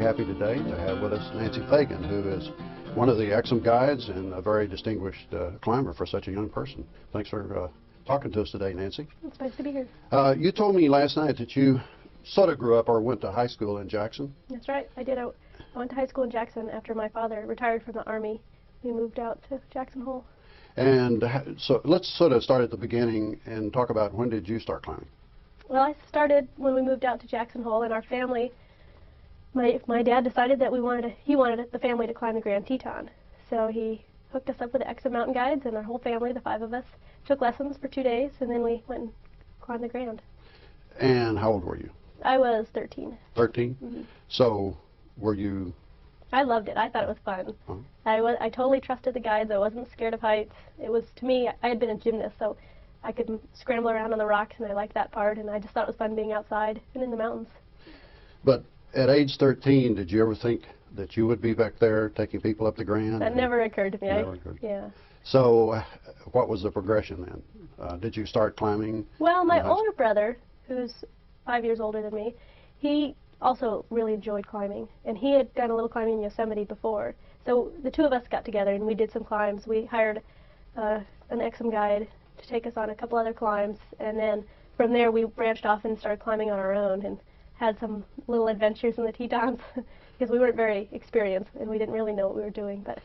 Happy today to have with us Nancy Feagin, who is one of the Exum guides and a very distinguished climber for such a young person. Thanks for talking to us today, Nancy. It's nice to be here. You told me last night that you sort of grew up or went to high school in Jackson. That's right, I did. I went to high school in Jackson after my father retired from the Army. We moved out to Jackson Hole. And so let's sort of start at the beginning and talk about when did you start climbing? Well, I started when we moved out to Jackson Hole, and our family, my dad decided that he wanted the family to climb the Grand Teton. So he hooked us up with the Exum mountain guides, and our whole family, the 5 of us, took lessons for 2 days, and then we went and climbed the Grand. And how old were you? I was 13. 13? Mm-hmm. So were you... I loved it. I thought it was fun. Uh-huh. I totally trusted the guides. I wasn't scared of heights. It was, to me, I had been a gymnast, so I could scramble around on the rocks, and I liked that part, and I just thought it was fun being outside and in the mountains. But at age 13, did you ever think that you would be back there taking people up the Grand? That never occurred to me. Never occurred. Yeah. So what was the progression then? Did you start climbing? Well, my older brother, who's 5 years older than me, he also really enjoyed climbing, and he had done a little climbing in Yosemite before. So the 2 of us got together and we did some climbs. We hired an Exum guide to take us on a couple other climbs, and then from there we branched off and started climbing on our own and had some little adventures in the Tetons because we weren't very experienced and we didn't really know what we were doing. But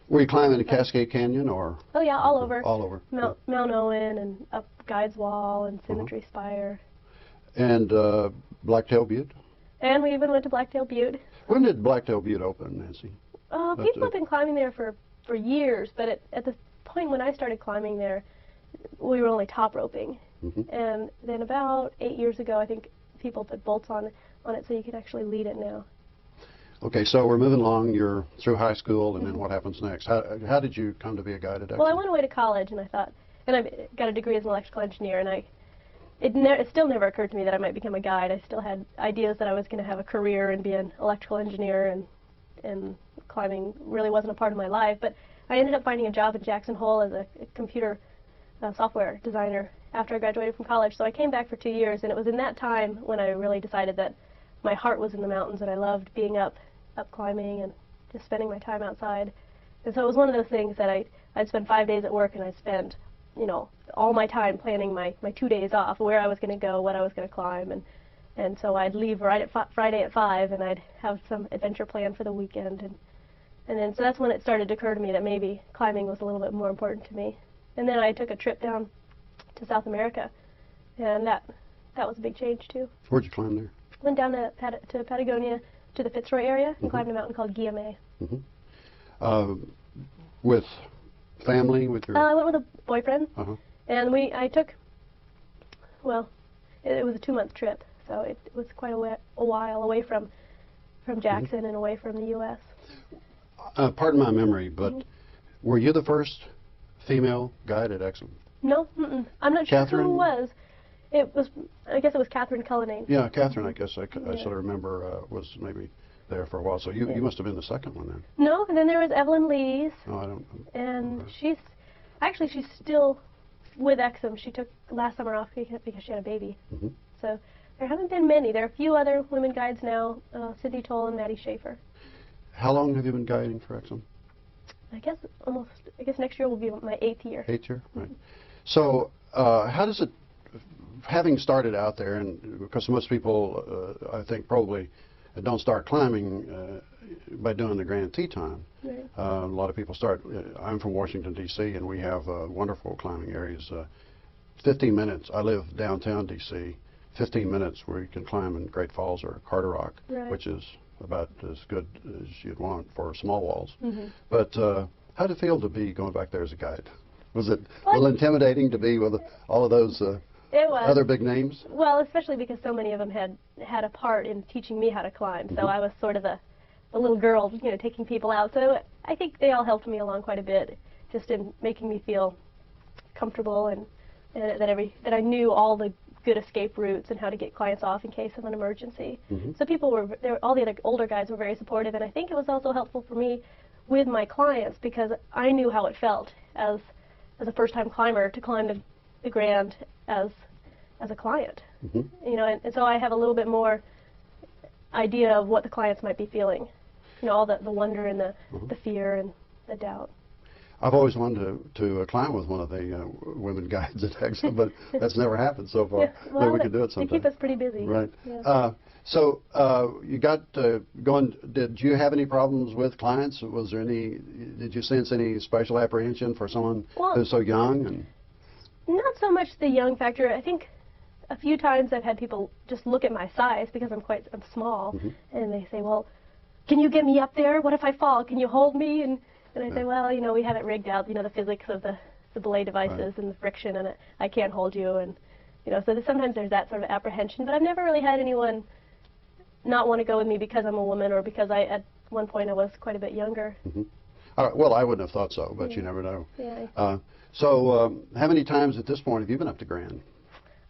were you climbing the Cascade Canyon or? Oh yeah, all over. All over. Mount Owen and up Guides Wall and Symmetry Spire. And Blacktail Butte? And we even went to Blacktail Butte. When did Blacktail Butte open, Nancy? People have been climbing there for years, but at the point when I started climbing there, we were only top roping. And then about 8 years ago, I think people put bolts on it so you can actually lead it now. Okay, so we're moving along. You're through high school, and then what happens next? How did you come to be a guide at Exum? Well, I went away to college, and I thought, and I got a degree as an electrical engineer, and it still never occurred to me that I might become a guide. I still had ideas that I was going to have a career and be an electrical engineer, and climbing really wasn't a part of my life. But I ended up finding a job at Jackson Hole as a computer software designer after I graduated from college. So I came back for 2 years, and it was in that time when I really decided that my heart was in the mountains, and I loved being up climbing and just spending my time outside. And so it was one of those things that I'd spend 5 days at work, and I'd spend, all my time planning my 2 days off, where I was going to go, what I was going to climb, and so I'd leave right at Friday at 5, and I'd have some adventure planned for the weekend, and then so that's when it started to occur to me that maybe climbing was a little bit more important to me. And then I took a trip down to South America, and that was a big change too. Where'd you climb there? Went down to Patagonia, to the Fitzroy area, and climbed a mountain called Guillaume. With family, with your... I went with a boyfriend, and I took, well, it was a 2-month trip, so it was quite a while away from Jackson and away from the U.S. Pardon my memory, but were you the first female guide at Exum? No, I'm not sure who it was. I guess it was Catherine Cullinane. Yeah, Catherine, I guess I sort of remember was maybe there for a while. So you must have been the second one then. No, and then there was Evelyn Lees. No, I don't. And she's still with Exum. She took last summer off because she had a baby. So there haven't been many. There are a few other women guides now, Cindy Toll and Maddie Schaefer. How long have you been guiding for Exum? I guess next year will be my 8th year. 8th year, right. So how does it, having started out there, and because most people, I think, probably don't start climbing by doing the Grand Teton. Right. A lot of people start, I'm from Washington, D.C., and we have wonderful climbing areas. 15 minutes, I live downtown D.C., 15 minutes where you can climb in Great Falls or Carter Rock, which is about as good as you'd want for small walls. But how did it feel to be going back there as a guide? Was it a little intimidating to be with all of those other big names? Well, especially because so many of them had a part in teaching me how to climb. So I was sort of the little girl, taking people out. So I think they all helped me along quite a bit, just in making me feel comfortable and that I knew all the good escape routes and how to get clients off in case of an emergency. So all the other older guides were very supportive, and I think it was also helpful for me with my clients because I knew how it felt as a first-time climber to climb the Grand as a client. And so I have a little bit more idea of what the clients might be feeling. You know, all the wonder and the fear and the doubt. I've always wanted to climb with one of the women guides at Exo, but that's never happened so far. Yeah, well, Maybe we could do it sometime. They keep us pretty busy. Right. Yeah. So you got going. Did you have any problems with clients? Was there any? Did you sense any special apprehension for someone who's so young? And not so much the young factor. I think a few times I've had people just look at my size because I'm small, and they say, "Well, can you get me up there? What if I fall? Can you hold me?" And I say, "Well, you know, we have it rigged out. You know, the physics of the belay devices and the friction, and I can't hold you." And you know, so sometimes there's that sort of apprehension. But I've never really had anyone not want to go with me because I'm a woman or because at one point I was quite a bit younger. Well, I wouldn't have thought so, but you never know. Yeah. So how many times at this point have you been up to Grand?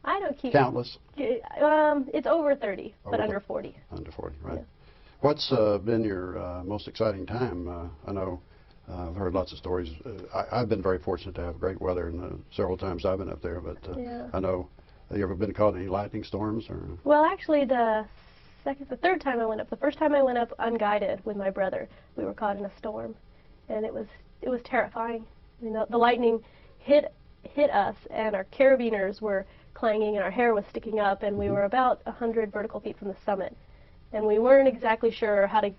I don't keep... Countless? It's over 30, but under 40. Under 40, right. Yeah. What's been your most exciting time? I know I've heard lots of stories. I've been very fortunate to have great weather several times I've been up there, but I know, have you ever been caught in any lightning storms? Or? Well, actually, the third time I went up, the first time I went up unguided with my brother, we were caught in a storm, and it was terrifying. You know, the lightning hit us, and our carabiners were clanging, and our hair was sticking up, and we were about 100 vertical feet from the summit, and we weren't exactly sure how to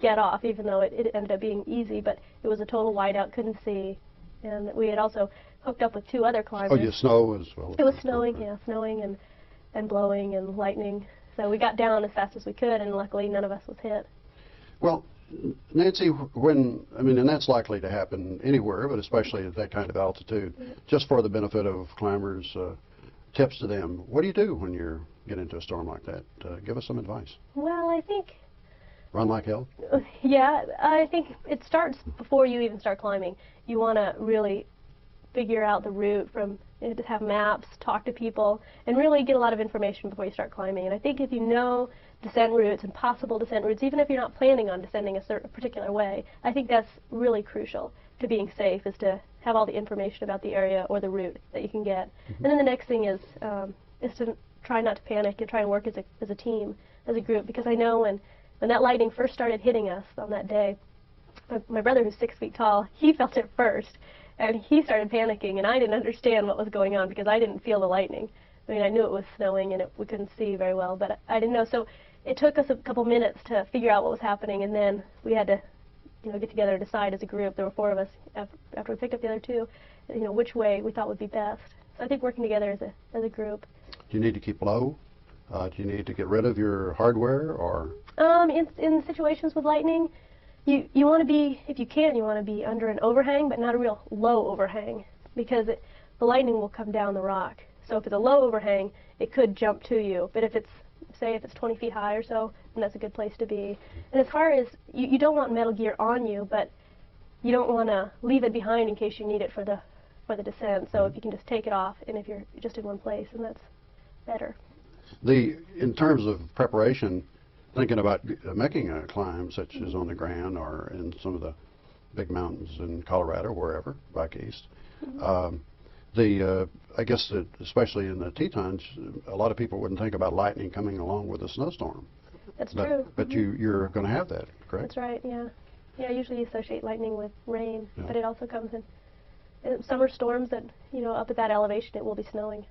get off, even though it ended up being easy, but it was a total whiteout, couldn't see, and we had also hooked up with 2 other climbers. Oh, you snow as well? It was snowing, yeah, snowing and blowing and lightning. So we got down as fast as we could, and luckily none of us was hit. Well, Nancy, and that's likely to happen anywhere, but especially at that kind of altitude. Just for the benefit of climbers, tips to them. What do you do when you get into a storm like that? Give us some advice. Well, I think... Run like hell? Yeah, I think it starts before you even start climbing. You want to really figure out the route to have maps, talk to people, and really get a lot of information before you start climbing. And I think if you know descent routes and possible descent routes, even if you're not planning on descending a particular way, I think that's really crucial to being safe, is to have all the information about the area or the route that you can get. And then the next thing is to try not to panic and try and work as a team, as a group, because I know when that lightning first started hitting us on that day, my brother, who's 6 feet tall, he felt it first. And he started panicking, and I didn't understand what was going on because I didn't feel the lightning. I mean, I knew it was snowing and we couldn't see very well, but I didn't know. So it took us a couple minutes to figure out what was happening, and then we had to, get together and decide as a group. There were 4 of us after we picked up the other 2, which way we thought would be best. So I think working together as a group. Do you need to keep low? Do you need to get rid of your hardware, or? In situations with lightning, you want to be, if you can, you want to be under an overhang, but not a real low overhang, because the lightning will come down the rock. So if it's a low overhang, it could jump to you. But if it's 20 feet high or so, then that's a good place to be. And as far as, you don't want metal gear on you, but you don't want to leave it behind in case you need it for the descent. So if you can just take it off, and if you're just in one place, then that's better. In terms of preparation, thinking about making a climb, such as on the Grand or in some of the big mountains in Colorado, or wherever, back east, I guess that especially in the Tetons, a lot of people wouldn't think about lightning coming along with a snowstorm. That's true. But you're going to have that, correct? That's right, yeah. Yeah, I usually associate lightning with rain, but it also comes in summer storms that, up at that elevation, it will be snowing.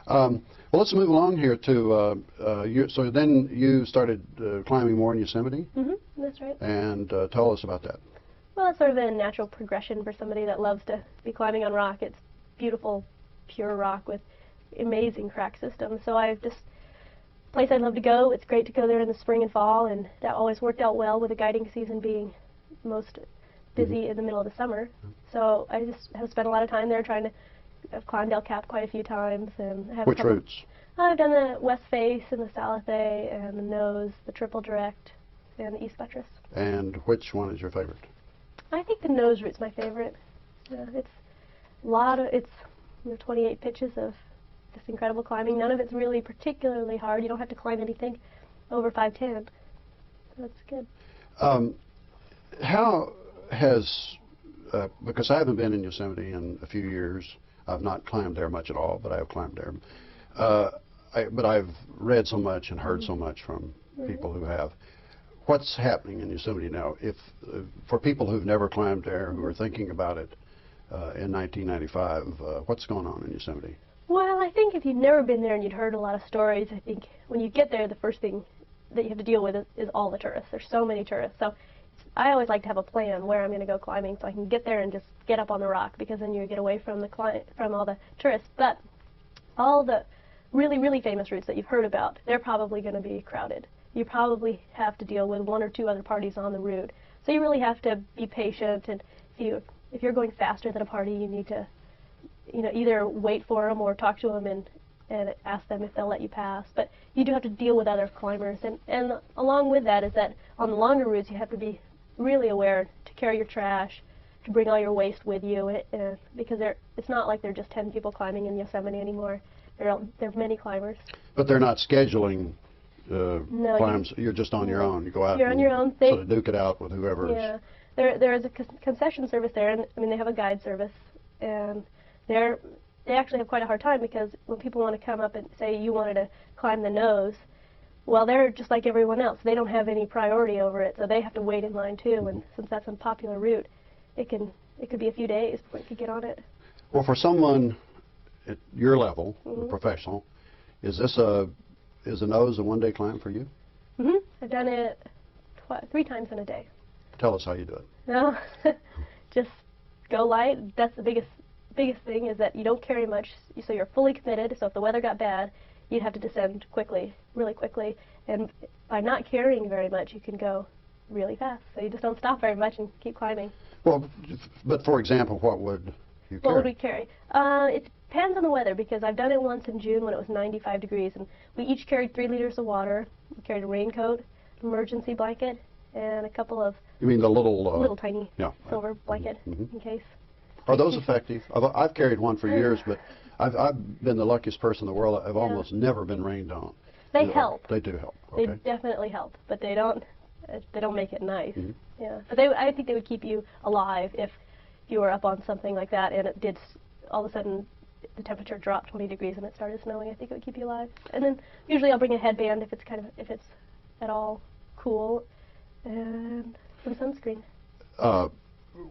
Well, let's move along here to, so then you started climbing more in Yosemite? That's right. And tell us about that. Well, it's sort of a natural progression for somebody that loves to be climbing on rock. It's beautiful, pure rock with amazing crack systems. So I've just, place I'd love to go. It's great to go there in the spring and fall, and that always worked out well with the guiding season being most busy in the middle of the summer. So I just have spent a lot of time there trying to, I've climbed El Cap quite a few times. And have Which routes? I've done the West Face and the Salathé and the Nose, the Triple Direct, and the East Buttress. And which one is your favorite? I think the Nose route's my favorite. It's it's 28 pitches of just incredible climbing. None of it's really particularly hard. You don't have to climb anything over 510. So that's good. How has, because I haven't been in Yosemite in a few years, I've not climbed there much at all, but I have climbed there. But I've read so much and heard so much from people who have. What's happening in Yosemite now? If for people who've never climbed there, who are thinking about it in 1995, what's going on in Yosemite? Well, I think if you've never been there and you'd heard a lot of stories, I think when you get there, the first thing that you have to deal with is all the tourists. There's so many tourists. So I always like to have a plan where I'm going to go climbing so I can get there and just get up on the rock, because then you get away from from all the tourists. But all the really, really famous routes that you've heard about, they're probably going to be crowded. You probably have to deal with one or two other parties on the route. So you really have to be patient, and if you're going faster than a party, you need to either wait for them or talk to them and ask them if they'll let you pass. But you do have to deal with other climbers, and along with that is that on the longer routes you have to be really aware to carry your trash, to bring all your waste with you, because it's not like there are just 10 people climbing in Yosemite anymore. There are many climbers. But they're not scheduling No, climbs. You're just on your own. You go out You're on your own. Sort of duke it out with whoever. Yeah, there is a concession service there, and I mean they have a guide service, and they actually have quite a hard time, because when people want to come up and say you wanted to climb the nose, well, they're just like everyone else. They don't have any priority over it, so they have to wait in line too. And since that's a popular route, it could be a few days before you could get on it. Well, for someone at your level, a professional, is a nose a one-day climb for you? I've done it 3 times in a day. Tell us how you do it. No, just go light. That's the biggest thing, is that you don't carry much, so you're fully committed. So if the weather got bad, you'd have to descend quickly, really quickly. And by not carrying very much, you can go really fast. So you just don't stop very much and keep climbing. Well, but for example, what would you carry? What would we carry? It depends on the weather, because I've done it once in June when it was 95 degrees, and we each carried 3 liters of water. We carried a raincoat, emergency blanket, and a couple of You mean the little tiny yeah, silver blanket in case. Are those effective? I've carried one for years, but I've been the luckiest person in the world. I've almost never been rained on. They help. They do help. Okay. They definitely help, but they don't make it nice. Yeah, but I think they would keep you alive if you were up on something like that and it did all of a sudden the temperature dropped 20 degrees and it started snowing. I think it would keep you alive. And then usually I'll bring a headband if it's at all cool, and some sunscreen.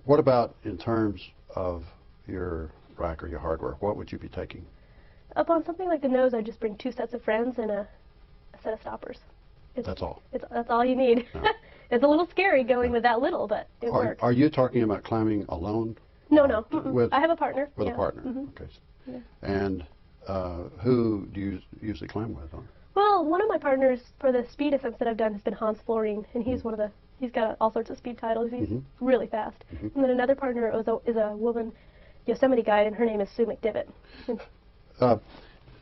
What about in terms of your rack or your hardware? What would you be taking? Up on something like the nose, I just bring 2 sets of friends and a set of stoppers. That's all. That's all you need. No. It's a little scary going with that little, but it works. Are you talking about climbing alone? No. With, I have a partner. With yeah. a partner. Okay. Yeah. And who do you usually climb with? Well, one of my partners for the speed ascents that I've done has been Hans Florine, and he's he's got all sorts of speed titles. He's really fast. And then another partner is a woman Yosemite guide, and her name is Sue McDivitt.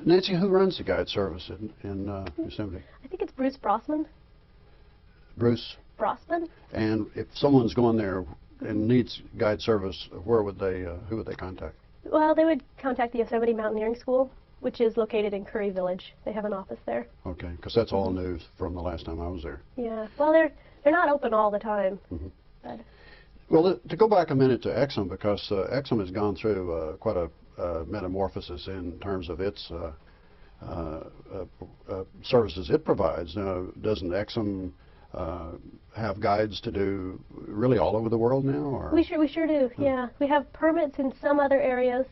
Nancy, who runs the guide service in Yosemite? I think it's Bruce Brossman. Bruce Brossman? And if someone's going there and needs guide service, who would they contact? Well, they would contact the Yosemite Mountaineering School, which is located in Curry Village. They have an office there. Okay, because that's all news from the last time I was there. Yeah, well, they're not open all the time. But well, to go back a minute to Exum, because Exum has gone through quite a metamorphosis in terms of its services it provides. Doesn't Exum have guides to do really all over the world now? Or? We sure do, yeah. We have permits in some other areas.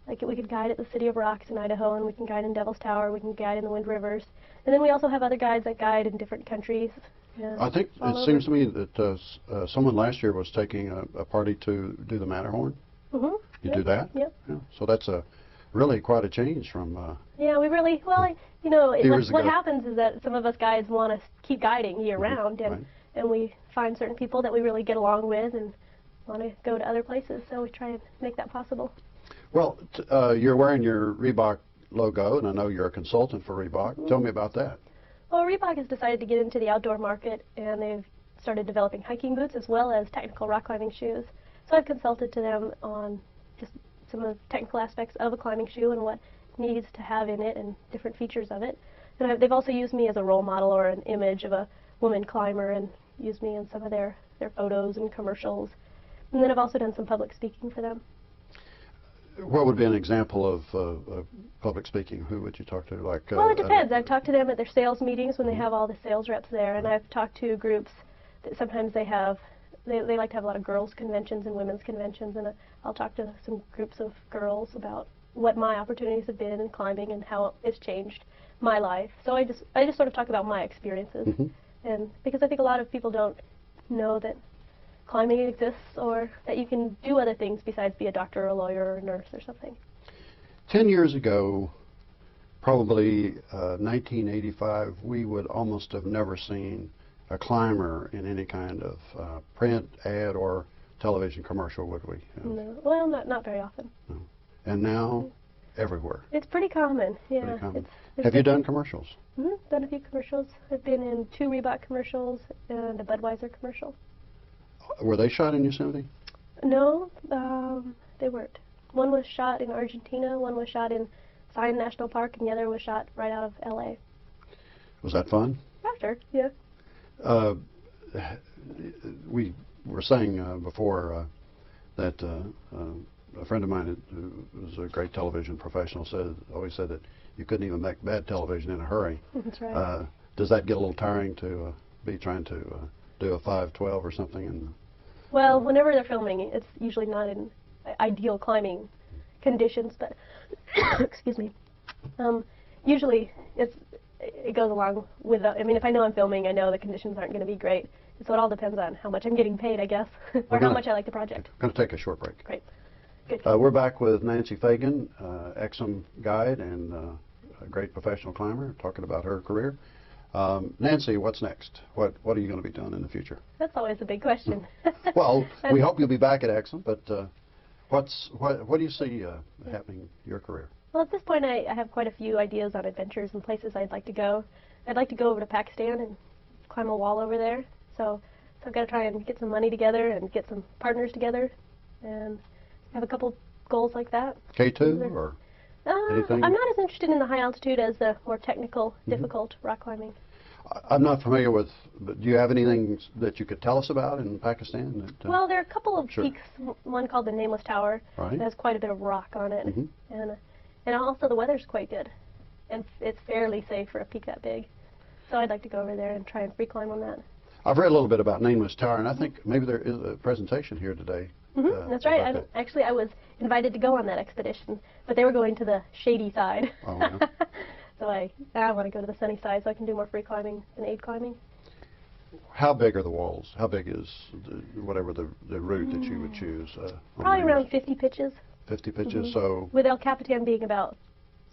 Like we could guide at the City of Rocks in Idaho, and we can guide in Devil's Tower, we can guide in the Wind Rivers. And then we also have other guides that guide in different countries. Yeah, I think it seems to me that someone last year was taking a party to do the Matterhorn. You do that? Yep. Yeah. So that's really quite a change from... yeah, we really, well, what happens is that some of us guides want to keep guiding year-round, and we find certain people that we really get along with and want to go to other places, so we try and make that possible. Well, you're wearing your Reebok logo, and I know you're a consultant for Reebok. Tell me about that. Well, Reebok has decided to get into the outdoor market, and they've started developing hiking boots as well as technical rock climbing shoes. So I've consulted to them on just some of the technical aspects of a climbing shoe and what it needs to have in it and different features of it. And they've also used me as a role model or an image of a woman climber and used me in some of their photos and commercials. And then I've also done some public speaking for them. What would be an example of public speaking? Who would you talk to? Like, Well, it depends. I've talked to them at their sales meetings when they have all the sales reps there, and I've talked to groups that sometimes they have. They like to have a lot of girls' conventions and women's conventions, and I'll talk to some groups of girls about what my opportunities have been in climbing and how it's changed my life. So I just sort of talk about my experiences, and because I think a lot of people don't know that climbing exists or that you can do other things besides be a doctor or a lawyer or a nurse or something. 10 years ago, probably 1985, we would almost have never seen a climber in any kind of print, ad, or television commercial, would we? No, well, not very often. No. And now, everywhere. It's pretty common, yeah. Pretty common. It's Have you done commercials? Done a few commercials. I've been in 2 Reebok commercials and a Budweiser commercial. Were they shot in Yosemite? No, they weren't. One was shot in Argentina, one was shot in Zion National Park, and the other was shot right out of L.A. Was that fun? After, yeah. We were saying before that a friend of mine who was a great television professional always said that you couldn't even make bad television in a hurry. That's right. Does that get a little tiring to be trying to do a 5:12 or something? Well, whenever they're filming, it's usually not in ideal climbing conditions, but excuse me. Usually it goes along with. I mean, if I know I'm filming, I know the conditions aren't going to be great. So it all depends on how much I'm getting paid, I guess, or how much I like the project. Going to take a short break. Great. Good. We're back with Nancy Feagin, Exum guide and a great professional climber, talking about her career. Nancy, what's next? What are you going to be doing in the future? That's always a big question. Well, we hope you'll be back at Exum, but what do you see happening in your career? Well, at this point, I have quite a few ideas on adventures and places I'd like to go. I'd like to go over to Pakistan and climb a wall over there. So I've got to try and get some money together and get some partners together, and have a couple goals like that. K2 or anything? I'm not as interested in the high altitude as the more technical, difficult rock climbing. I'm not familiar with, but do you have anything that you could tell us about in Pakistan? That, well, there are a couple of sure. peaks, one called the Nameless Tower, Right. that has quite a bit of rock on it, and also the weather's quite good, and it's fairly safe for a peak that big. So I'd like to go over there and try and free climb on that. I've read a little bit about Nameless Tower, and I think maybe there is a presentation here today. That's right. Actually, I was invited to go on that expedition, but they were going to the shady side. Oh, yeah. So I want to go to the sunny side so I can do more free climbing and aid climbing. How big are the walls? How big is whatever the route that you would choose? Probably around 50 pitches. 50 pitches, so with El Capitan being about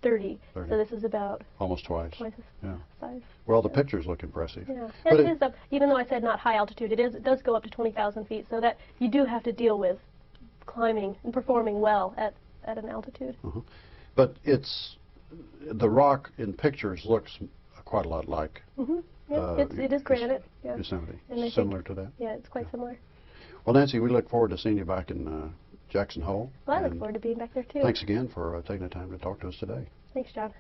30. So this is about almost twice. As Yeah. size. Well, the pictures look impressive. Yeah, But and it is up. Even though I said not high altitude, it does go up to 20,000 feet. So that you do have to deal with climbing and performing well at an altitude. But the rock in pictures looks quite a lot like Yeah, it is granite. Yeah. Yosemite. And Similar to that. Yeah, it's quite similar. Well, Nancy, we look forward to seeing you back in Jackson Hole. Well, I look forward to being back there too. Thanks again for taking the time to talk to us today. Thanks, John.